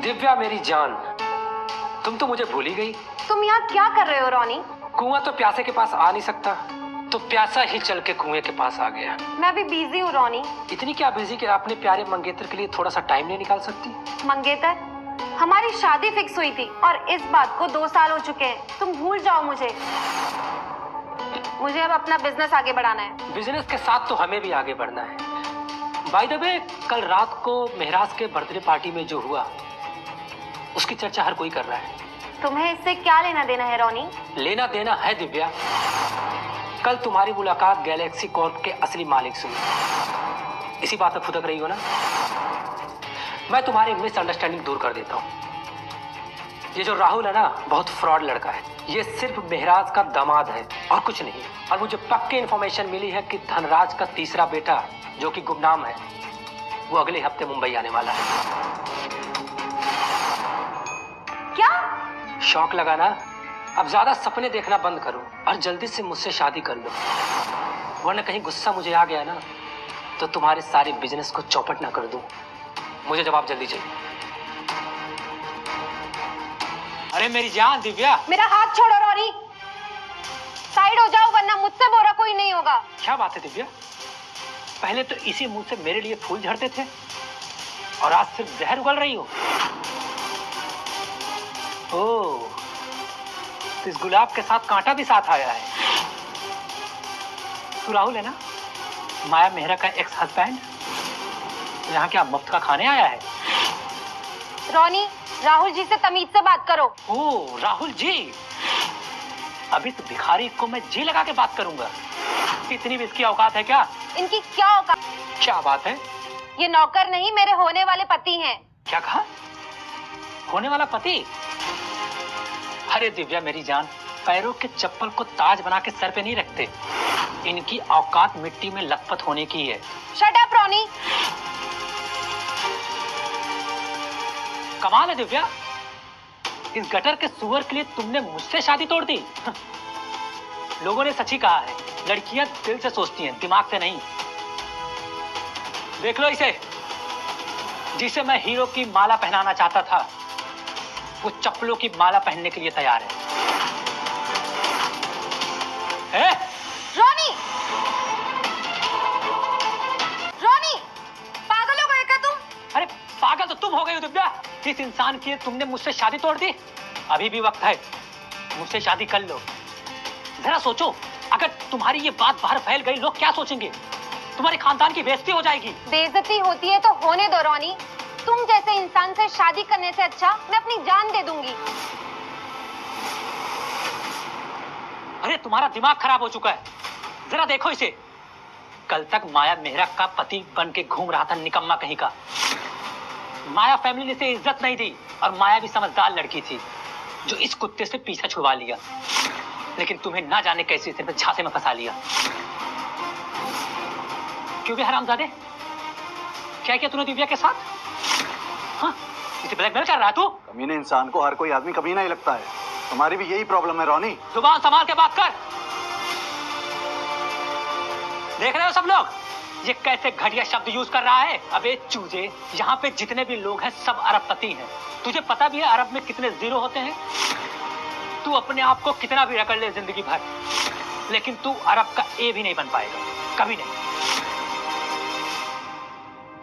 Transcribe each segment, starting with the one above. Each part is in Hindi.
दिव्या मेरी जान, तुम तो मुझे भूल ही गई। तुम यहाँ क्या कर रहे हो रोनी? कुआं तो प्यासे के पास आ नहीं सकता, तो प्यासा ही चल के कुएं के पास आ गया। मैं अभी बिजी हूँ रोनी। इतनी क्या बिजी कि अपने प्यारे मंगेतर के लिए थोड़ा सा टाइम नहीं निकाल सकती? मंगेतर, हमारी शादी फिक्स हुई थी और इस बात को 2 साल हो चुके हैं। तुम भूल जाओ मुझे। मुझे अब अपना बिजनेस आगे बढ़ाना है। बिजनेस के साथ तो हमें भी आगे बढ़ना है। बाय द वे, कल रात को मेहराज के बर्थडे पार्टी में जो हुआ उसकी चर्चा हर कोई कर रहा है। तुम्हें इससे क्या लेना देना है रोनी? लेना देना है दिव्या। कल तुम्हारी मुलाकात गैलेक्सी कॉर्प के असली मालिक से हुई। इसी बात पर फुदक रही हो ना? मैं तुम्हारी मिसअंडरस्टैंडिंग दूर कर देता हूँ। ये जो राहुल है ना, बहुत फ्रॉड लड़का है। ये सिर्फ मेहराज का दामाद है और कुछ नहीं। और मुझे पक्की इंफॉर्मेशन मिली है कि धनराज का तीसरा बेटा, जो कि गुमनाम है, वो अगले हफ्ते मुंबई आने वाला है। क्या? शौक लगा ना? अब ज्यादा सपने देखना बंद करो और जल्दी से मुझसे शादी कर लो, वरना कहीं गुस्सा मुझे आ गया ना तो तुम्हारे सारे बिजनेस को चौपट ना कर दूं। मुझे जवाब जल्दी चाहिए। अरे मेरी जान दिव्या। मेरा हाथ छोड़ो रोनी। साइड हो जाओ वरना मुझसे बुरा कोई नहीं होगा। क्या बात है दिव्या? पहले तो इसी मुंह से मेरे लिए फूल झड़ते थे और आज सिर्फ जहर उगल रही हो। ओह, तो इस गुलाब के साथ कांटा भी साथ आया है। तू राहुल है ना, माया मेहरा का एक्स हस्बैंड? यहाँ क्या मुफ्त का खाने आया है? रोनी, राहुल जी से तमीज से बात करो। ओह राहुल जी, अभी तो भिखारी को मैं जी लगा के बात करूंगा। इतनी भी इसकी औकात है क्या? इनकी क्या औकात? क्या बात है? ये नौकर नहीं, मेरे होने वाले पति हैं। क्या कहा? होने वाला पति? अरे दिव्या मेरी जान, पैरों के चप्पल को ताज बना के सर पे नहीं रखते। इनकी औकात मिट्टी में लथपथ होने की है। शट अप रोनी। कमाल है दिव्या, इस गटर के सुअर के लिए तुमने मुझसे शादी तोड़ दी। लोगों ने सच ही कहा है, लड़कियां दिल से सोचती हैं, दिमाग से नहीं। देख लो इसे, जिसे मैं हीरो की माला पहनाना चाहता था, वो चप्पलों की माला पहनने के लिए तैयार है। रोनी! रोनी! पागल हो गए क्या तुम? अरे पागल तो तुम हो गई हो दिव्या। जिस इंसान की तुमने मुझसे शादी तोड़ दी, अभी भी वक्त है, मुझसे शादी कर लो। जरा सोचो, अगर तुम्हारी ये बात बाहर फैल गई, लोग क्या सोचेंगे? तुम्हारे खानदान की बेइज्जती हो जाएगी। बेइज्जती होती है तो होने दो रोनी। तुम जैसे इंसान से शादी करने से अच्छा मैं अपनी जान दे दूंगी। अरे तुम्हारा दिमाग खराब हो चुका है, जरा देखो इसे। कल तक माया मेहरा का पति बन के घूम रहा था, निकम्मा कहीं का। माया फैमिली ने इसे इज्जत नहीं दी और माया भी समझदार लड़की थी, जो इस कुत्ते से पीछा छुड़वा लिया। लेकिन तुम्हें ना जाने कैसे इसे झांसे में फंसा लिया। क्यों भी हरामजादे, क्या किया तूने दिव्या के साथ? हाँ, इसे ब्लैकमेल कर रहा है तू? कमीने इंसान को हर कोई आदमी कमीना ही लगता है। तुम्हारी भी यही प्रॉब्लम है रोनी। जुबान संभाल के बात कर। देख रहे हो सब लोग, ये कैसे घटिया शब्द यूज कर रहा है? अबे चूजे, यहाँ पे जितने भी लोग हैं सब अरबपति हैं। तुझे पता भी है अरब में कितने जीरो होते हैं? तू अपने आप को कितना भी रगड़ ले जिंदगी भर, लेकिन तू अरब का ए भी नहीं बन पाएगा, कभी नहीं।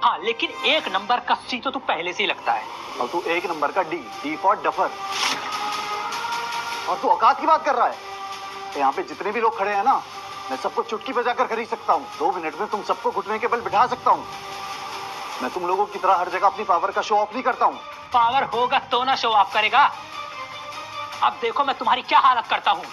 हाँ, लेकिन 1 नंबर का सी तो तू पहले से ही लगता है। और तू 1 नंबर का डी फॉर डफर। और तू औकात की बात कर रहा है? तो यहाँ पे जितने भी लोग खड़े हैं ना, मैं सबको चुटकी बजाकर खरीद सकता हूँ। 2 मिनट में तुम सबको घुटने के बल बिठा सकता हूँ। मैं तुम लोगों की तरह हर जगह अपनी पावर का शो ऑफ नहीं करता हूँ। पावर होगा तो ना शो ऑफ करेगा। अब देखो मैं तुम्हारी क्या हालत करता हूँ।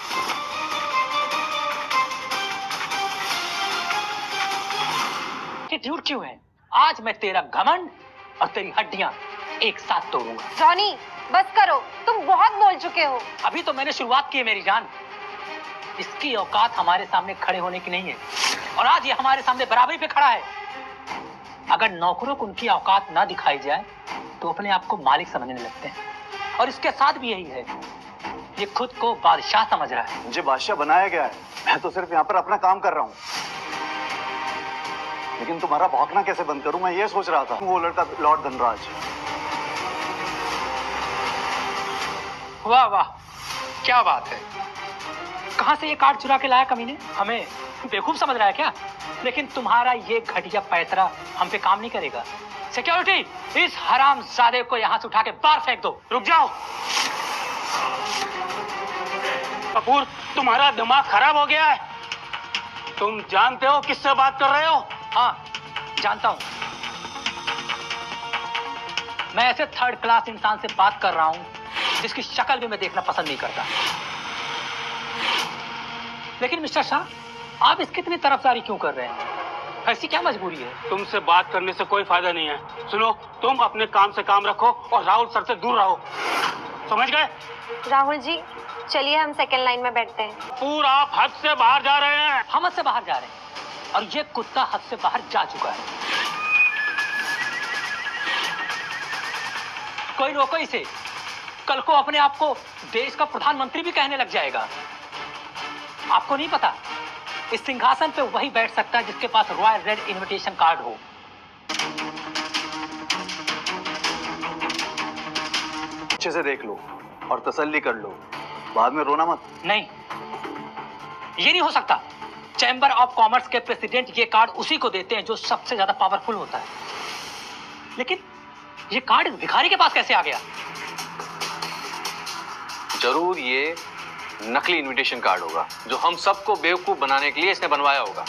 एटीट्यूड क्यों है? आज मैं तेरा घमंड और तेरी हड्डियां एक साथ तोड़ूंगा। रोनी, बस करो, तुम बहुत बोल चुके हो। अभी तो मैंने शुरुआत की है मेरी जान। इसकी औकात हमारे सामने खड़े होने की नहीं है, और आज ये हमारे सामने बराबरी पे खड़ा है। अगर नौकरों को उनकी औकात ना दिखाई जाए तो अपने आप को मालिक समझने लगते हैं, और इसके साथ भी यही है, ये खुद को बादशाह समझ रहा है। मुझे बादशाह बनाया गया है, मैं तो सिर्फ यहाँ पर अपना काम कर रहा हूँ। लेकिन तुम्हारा भौंकना कैसे बंद करूं, मैं ये सोच रहा था। वो लड़का लॉर्ड धनराज। वाह वाह, क्या बात है। कहां से ये कार्ड चुरा के लाया कमीने? हमें बेवकूफ समझ रहा है क्या? लेकिन तुम्हारा ये घटिया पैतरा हम पे काम नहीं करेगा। सिक्योरिटी, इस हरामजादे को यहां से उठा के बाहर फेंक दो। रुक जाओ कपूर, तुम्हारा दिमाग खराब हो गया है। तुम जानते हो किससे बात कर रहे हो? हाँ, जानता हूं। मैं ऐसे थर्ड क्लास इंसान से बात कर रहा हूं जिसकी शक्ल भी मैं देखना पसंद नहीं करता। लेकिन मिस्टर शाह, आप इसकी इतनी तरफदारी क्यों कर रहे हैं? ऐसी क्या मजबूरी है? तुमसे बात करने से कोई फायदा नहीं है। सुनो, तुम अपने काम से काम रखो और राहुल सर से दूर रहो, समझ गए? राहुल जी, चलिए हम सेकंड लाइन में बैठते हैं। पूरा आप हद से बाहर जा रहे हैं। हम हद से बाहर जा रहे हैं और ये कुत्ता हद से बाहर जा चुका है। कोई रोको इसे, कल को अपने आप को देश का प्रधानमंत्री भी कहने लग जाएगा। आपको नहीं पता, इस सिंहासन पे वही बैठ सकता है जिसके पास रॉयल रेड इनविटेशन कार्ड हो। अच्छे से देख लो और तसल्ली कर लो, बाद में रोना मत। नहीं, ये नहीं हो सकता। चैम्बर ऑफ कॉमर्स के प्रेसिडेंट ये कार्ड उसी को देते हैं जो सबसे ज्यादा पावरफुल होता है। लेकिन ये कार्ड इस भिखारी के पास कैसे आ गया? जरूर ये नकली इनविटेशन कार्ड होगा जो हम सबको बेवकूफ बनाने के लिए इसने बनवाया होगा।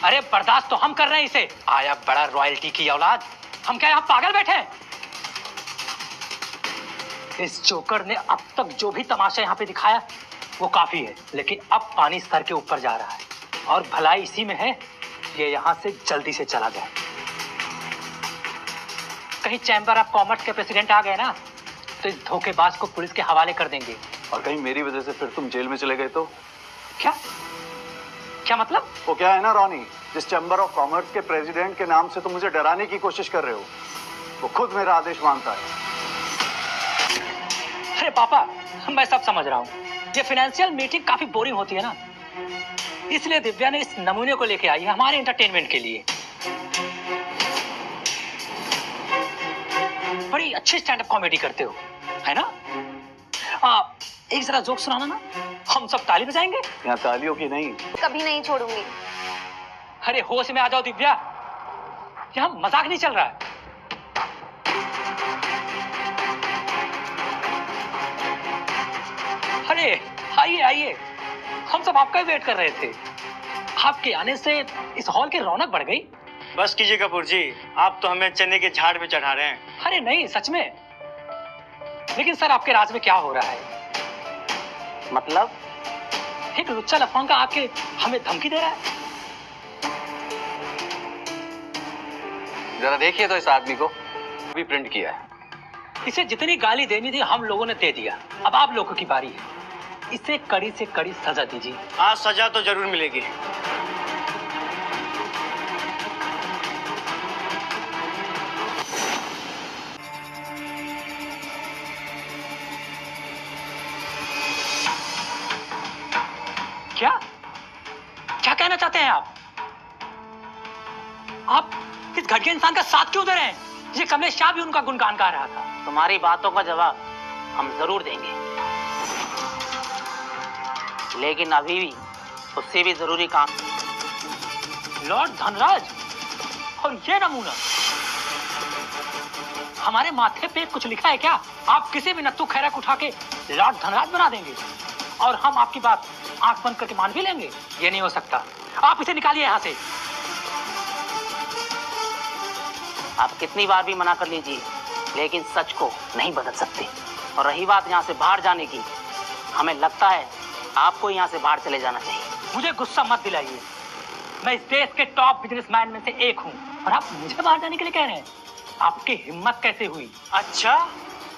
अरे बर्दाश्त तो हम कर रहे हैं इसे। आया बड़ा रॉयल्टी की औलाद। हम क्या यहाँ पागल बैठे हैं? इस जोकर ने अब तक जो भी तमाशा यहाँ पे दिखाया वो काफी है, लेकिन अब पानी स्तर के ऊपर जा रहा है और भलाई इसी में है ये यहाँ से जल्दी से चला जाए। कहीं चैम्बर ऑफ कॉमर्स के प्रेसिडेंट आ गए ना तो इस धोखेबाज को पुलिस के हवाले कर देंगे। और कहीं मेरी वजह से फिर तुम जेल में चले गए तो? क्या क्या मतलब? वो क्या है ना रॉनी, जिस चैम्बर ऑफ कॉमर्स के प्रेसिडेंट के नाम से तुम मुझे डराने की कोशिश कर रहे हो, वो खुद मेरा आदेश मानता है। अरे पापा, मैं सब समझ रहा हूँ। ये फाइनेंशियल मीटिंग काफी बोरिंग होती है ना, इसलिए दिव्या ने इस नमूने को लेके आई है हमारे एंटरटेनमेंट के लिए। बड़ी अच्छी स्टैंड अप कॉमेडी करते हो, है ना? एक जरा जोक सुनाना ना, हम सब ताली बजाएंगे। यहाँ तालियों की नहीं। कभी नहीं छोड़ूंगी। अरे होश में आ जाओ दिव्या, यहाँ मजाक नहीं चल रहा है। अरे आइए आइए, हम सब आपका ही वेट कर रहे थे। आपके आने से इस हॉल की रौनक बढ़ गई। बस कीजिए कपूर जी, आप तो हमें चने के झाड़ पे चढ़ा रहे हैं। अरे नहीं, सच में। लेकिन सर, आपके राज में क्या हो रहा है? मतलब? एक लुच्चा लफंगा आके हमें धमकी दे रहा है। जरा देखिए तो इस आदमी को, अभी प्रिंट किया है। इसे जितनी गाली देनी थी हम लोगों ने दे दिया, अब आप लोगों की बारी है। इसे कड़ी से कड़ी सजा दीजिए। आज सजा तो जरूर मिलेगी। क्या क्या कहना चाहते हैं आप? आप इस घटिया इंसान का साथ क्यों दे रहे हैं? ये कमलेश शाह भी उनका गुणगान गा रहा था। तुम्हारी बातों का जवाब हम जरूर देंगे, लेकिन अभी भी उससे भी जरूरी काम। लॉर्ड धनराज और ये नमूना, हमारे माथे पे कुछ लिखा है क्या? आप किसी भी नत्थु खैरा को उठा के लॉर्ड धनराज बना देंगे और हम आपकी बात आंख बंद करके मान भी लेंगे? ये नहीं हो सकता। आप इसे निकालिए यहाँ से। आप कितनी बार भी मना कर लीजिए, लेकिन सच को नहीं बदल सकते। और रही बात यहाँ से बाहर जाने की, हमें लगता है आपको यहाँ से बाहर चले जाना चाहिए। मुझे गुस्सा मत दिलाइए। मैं इस देश के टॉप बिजनेसमैन में से एक हूँ और आप मुझे बाहर जाने के लिए कह रहे हैं? आपकी हिम्मत कैसे हुई? अच्छा,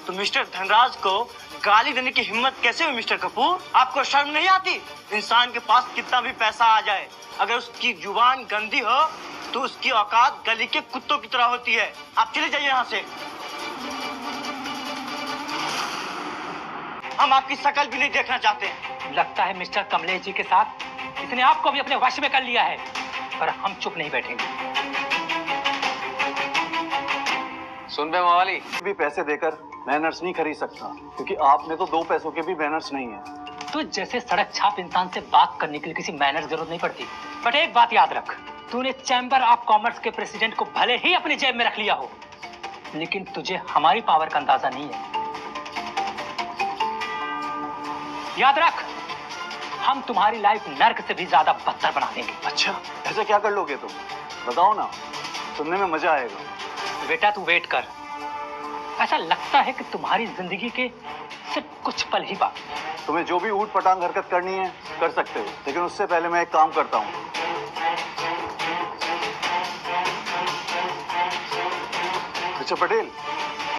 तो मिस्टर धनराज को गाली देने की हिम्मत कैसे हुई मिस्टर कपूर? आपको शर्म नहीं आती? इंसान के पास कितना भी पैसा आ जाए, अगर उसकी जुबान गंदी हो तो उसकी औकात गली के कुत्तों की तरह होती है। आप चले जाइए यहाँ से। हम आपकी शक्ल भी नहीं देखना चाहते हैं। लगता है मिस्टर कमलेश जी के साथ इसने आपको भी अपने वश में कर लिया है, पर हम चुप नहीं बैठेंगे। सुन बे मवाली, भी पैसे देकर मैनर्स नहीं खरीद सकता, क्योंकि आपने तो 2 पैसों के भी मैनर्स नहीं है। तो जैसे सड़क छाप इंसान से बात करने के लिए किसी मैनर की जरूरत नहीं पड़ती। बट एक बात याद रख, तूने चैम्बर ऑफ कॉमर्स के प्रेसिडेंट को भले ही अपनी जेब में रख लिया हो, लेकिन तुझे हमारी पावर का अंदाजा नहीं है। याद रख, हम तुम्हारी लाइफ नर्क से भी ज्यादा बदतर बना देंगे। अच्छा, ऐसा क्या कर लोगे तुम? बताओ ना, सुनने में मजा आएगा। बेटा तू वेट कर। ऐसा लगता है कि तुम्हारी जिंदगी के सिर्फ कुछ पल ही बाकी। तुम्हें जो भी ऊट पटांग हरकत करनी है कर सकते हो, लेकिन उससे पहले मैं एक काम करता हूँ। मिस्टर पटेल,